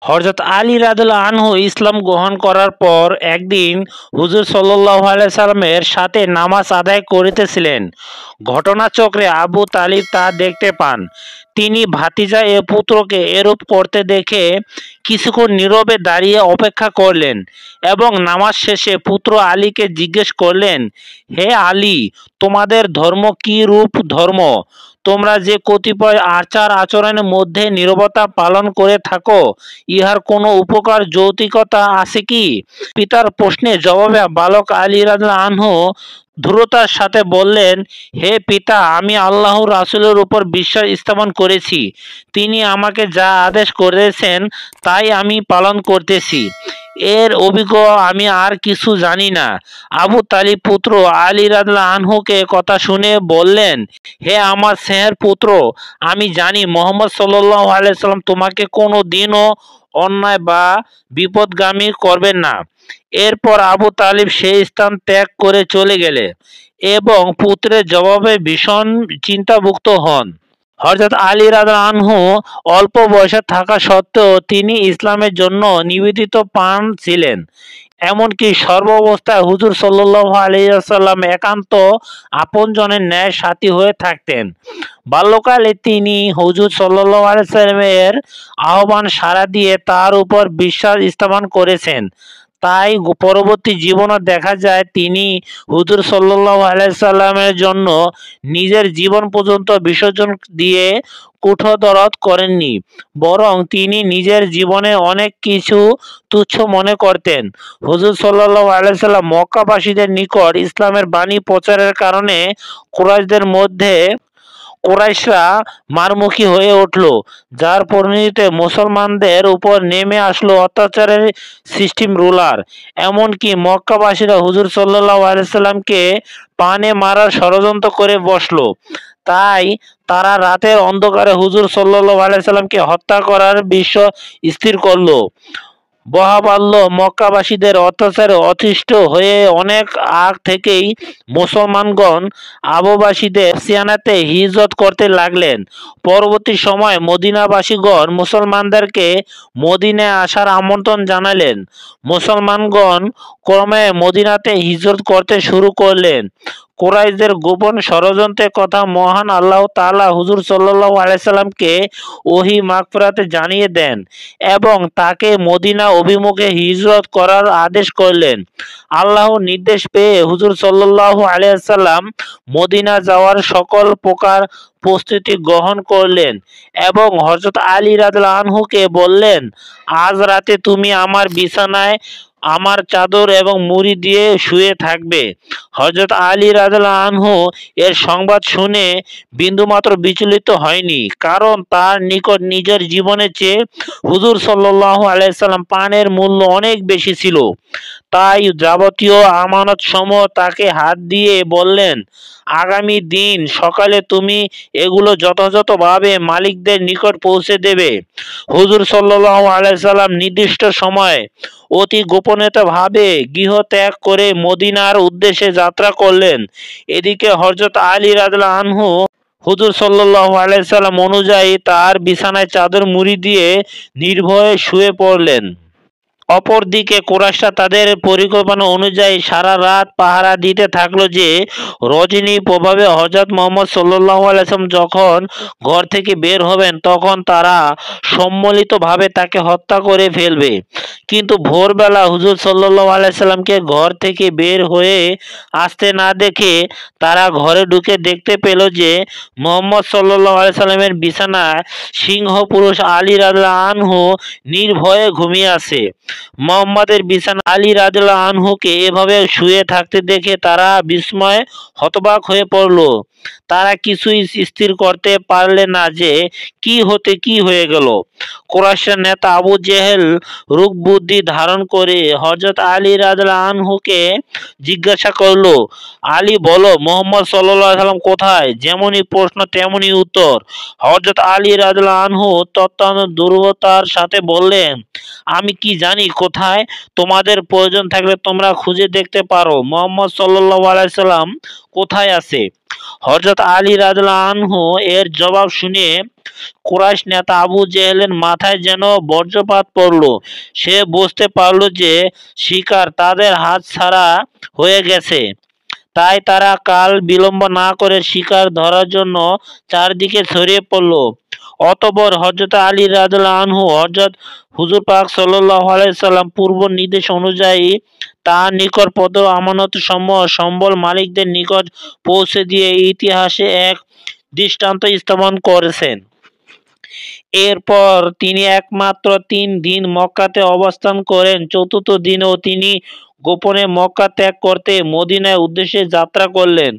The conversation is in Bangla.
হযরত আলী রাদিয়াল্লাহু আনহু ইসলাম গ্রহণ করার পর একদিন হুজুর সাল্লাল্লাহু আলাইহি সাল্লামের সাথে নামাজ আদায় করিতেছিলেন। ঘটনাচক্রে আবু তালিব তা দেখতে পান। তিনি ভাতিজা ও পুত্রকে এরূপ করতে দেখে কিছুক্ষণ নীরবে দাঁড়িয়ে অপেক্ষা করলেন এবং নামাজ শেষে পুত্র আলীকে জিজ্ঞেস করলেন, হে আলী, তোমাদের ধর্ম কি রূপ ধর্ম? তোমরা যে কতিপয় আচার আচরণের মধ্যে নীরবতা পালন করে থাকো, ইহার কোনো উপকার যৌক্তিকতা আছে কি? পিতার প্রশ্নের জবাবে বালক আলী রাদিয়াল্লাহু আনহু দৃঢ়তার সাথে বললেন, হে পিতা, আমি আল্লাহর রাসূলের উপর বিশ্বাস স্থাপন করেছি। তিনি আমাকে যা আদেশ করেছেন তাই আমি পালন করতেছি। এর অভিজ্ঞ আমি আর কিছু জানি না। আবু তালিব পুত্র আলী রাদিয়াল্লাহু আনহুকে কথা শুনে বললেন, হে আমার স্নেহের পুত্র, আমি জানি মুহাম্মদ সাল্লাল্লাহু আলাইহি সাল্লাম তোমাকে কোনো দিনও অন্যায় বা বিপদগামী করবেন না। এরপর আবু তালিব সেই স্থান ত্যাগ করে চলে গেলে এবং পুত্রের জবাবে ভীষণ চিন্তাভুক্ত হন। হযরত আলী রাদিয়াল্লাহু আনহু অল্প বয়সে থাকা সত্ত্বেও তিনি ইসলামের জন্য নিবেদিত প্রাণ ছিলেন। এমনকি সর্বাবস্থায় হুজুর সাল্লাল্লাহু আলাইহি ওয়াসাল্লাম একান্ত আপনজনের ন্যায় সাথী হয়ে থাকতেন। বাল্যকালে তিনি হুজুর সাল্লাল্লাহু আলাইহি ওয়াসাল্লামের আহ্বান সাড়া দিয়ে তার উপর বিশ্বাস স্থাপন করেছেন। তাই পরবর্তী জীবনে দেখা যায় তিনি হুজুর সাল্লাল্লাহু আলাইহি সাল্লামের জন্য নিজের জীবন পর্যন্ত বিসর্জন দিয়ে কুঠদরদ করেননি, বরং তিনি নিজের জীবনে অনেক কিছু তুচ্ছ মনে করতেন। হুজুর সাল্লাল্লাহু আলাইহি সাল্লাম মক্কাবাসীদের নিকট ইসলামের বাণী প্রচারের কারণে কুরাইশরা মারমুখী হয়ে উঠল, যার পরিণতিতে মুসলমানদের উপর নেমে আসলো অত্যাচারের সিস্টেম রুলার। এমনকি মক্কাবাসীরা হুজুর সাল্লাল্লাহু আলাইহি সাল্লামকে পানে মারার ষড়যন্ত্র করে বসলো। তাই তারা রাতের অন্ধকারে হুজুর সাল্লাল্লাহু আলাইহি সাল্লামকে হত্যা করার বিষয় স্থির করলো। বহাবাল্য মক্কাবাসীদের অত্যাচারে অতিষ্ঠ হয়ে অনেক আগ থেকেই মুসলমানগণ আরববাসীদের সিয়ানাতে হিজরত করতে লাগলেন। পরবর্তী সময়ে মদিনাবাসীগণ মুসলমানদেরকে মদিনায় আসার আমন্ত্রণ জানালেন। মুসলমানগণ ক্রমে মদিনাতে হিজরত করতে শুরু করলেন। কুরাইশদের গোপন ষড়যন্ত্রের কথা মহান আল্লাহ তাআলা হুজুর সাল্লাল্লাহু আলাইহি সাল্লামকে ওহী মাগফিরাতে জানিয়ে দেন এবং তাকে মদিনা অভিমুখে হিজরত করার আদেশ করলেন। আল্লাহর নির্দেশ পেয়ে হুজুর সাল্লাল্লাহু আলাইহি সাল্লাম মদিনা যাওয়ার সকল প্রকার প্রস্তুতি গ্রহণ করলেন এবং হযরত আলী রাদিয়াল্লাহু আনহুকে বললেন, আজ রাতে তুমি আমার বিছানায় আমার চাদর এবং মুড়ি দিয়ে শুয়ে থাকবে। হযরত আলী রাদিয়াল্লাহু আনহু এর সংবাদ শুনে বিন্দুমাত্র বিচলিত হয়নি, কারণ তার নিকট নিজের জীবনের চেয়ে হুজুর সাল্লাল্লাহু আলাইহি সাল্লাম প্রাণের মূল্য অনেক বেশি ছিল। তাই যাবতীয় আমানত সমূহ তাকে হাত দিয়ে বললেন, আগামী দিন সকালে তুমি এগুলো যথাযথভাবে মালিকদের নিকট পৌঁছে দেবে। হুজুর সাল্লাল্লাহু আলাইহি সাল্লাম নির্দিষ্ট সময়ে অতি গোপনীয়ভাবে গৃহ ত্যাগ করে মদিনার উদ্দেশ্যে যাত্রা করলেন। এদিকে হযরত আলী রাদিয়াল্লাহু আনহু হুজুর সাল্লাল্লাহু আলাইহি সাল্লাম অনুযায়ী তার বিছানায় চাদর মুড়ি দিয়ে নির্ভয়ে শুয়ে পড়লেন। অপরদিকে কুরাইশরা তাদের পরিকল্পনা অনুযায়ী সারা রাত পাহারা দিতে থাকলো যে রজনী প্রভাবে হযরত মুহাম্মদ সাল্লাল্লাহু আলাইহি ওয়াসাল্লাম যখন ঘর থেকে বের হবেন তখন তারা সম্মিলিতভাবে তাকে হত্যা করে ফেলবে। কিন্তু ভোরবেলা হুজুর সাল্লাল্লাহু আলাইহি ওয়াসাল্লামকে ঘর থেকে বের হয়ে আসতে না দেখে তারা ঘরে ঢুকে দেখতে পেল যে মুহাম্মদ সাল্লাল্লাহু আলাইহি ওয়াসাল্লামের বিছানায় সিংহ পুরুষ আলী রাদিয়াল্লাহু আনহু নির্ভয়ে ঘুমিয়ে আছে। মুহাম্মাদের বিছানা আলী রাদিয়াল্লাহু আনহুকে এভাবে শুয়ে থাকতে দেখে তারা বিস্ময়ে হতবাক হয়ে পড়ল। তারা কিছুই স্থির করতে পারলে না যে কি হয়ে গেল। কুরাইশের নেতা আবু জেহেল রূপবুদ্ধি ধারণ করে হযরত আলী রাদিয়াল্লাহু আনহুকে জিজ্ঞাসা করল, আলী বলো, মুহাম্মদ সাল্লাল্লাহু আলাইহি সাল্লাম কোথায়? যেমনই প্রশ্ন তেমনই উত্তর। হযরত আলী রাদিয়াল্লাহু আনহু অত্যন্ত দুর্বলতার সাথে বললেন, আমি কি জানি কোথায়? তোমাদের প্রয়োজন থাকলে তোমরা খুঁজে দেখতে পারো মুহাম্মদ সাল্লাল্লাহু আলাইহি সাল্লাম কোথায় আছে। হযরত আলী রাদিয়াল্লাহু আনহু এর জবাব শুনে কুরাইশ নেতা আবু জেহেলের মাথায় যেন বজ্রপাত পড়ল। সে বুঝতে পারল যে শিকার তাদের হাতছাড়া হয়ে গেছে। তাই তারা কাল বিলম্ব না করে শিকার ধরার জন্য চারদিকে ছড়িয়ে পড়ল। অতঃপর হযরত আলী রাদিয়াল্লাহু আনহু হযরত হুজুর পাক সাল্লাল্লাহু আলাইহি সাল্লাম পূর্ব নির্দেশ অনুযায়ী তার নিকট পদ আমানত সমূহ সম্বল মালিকদের নিকট পৌঁছে দিয়ে ইতিহাসে এক দৃষ্টান্ত স্থাপন করেছেন। এরপর তিনি একমাত্র 3 দিন মক্কাতে অবস্থান করেন। চতুর্থ দিনেও তিনি গোপনে মক্কা ত্যাগ করতে মদিনার উদ্দেশ্যে যাত্রা করলেন।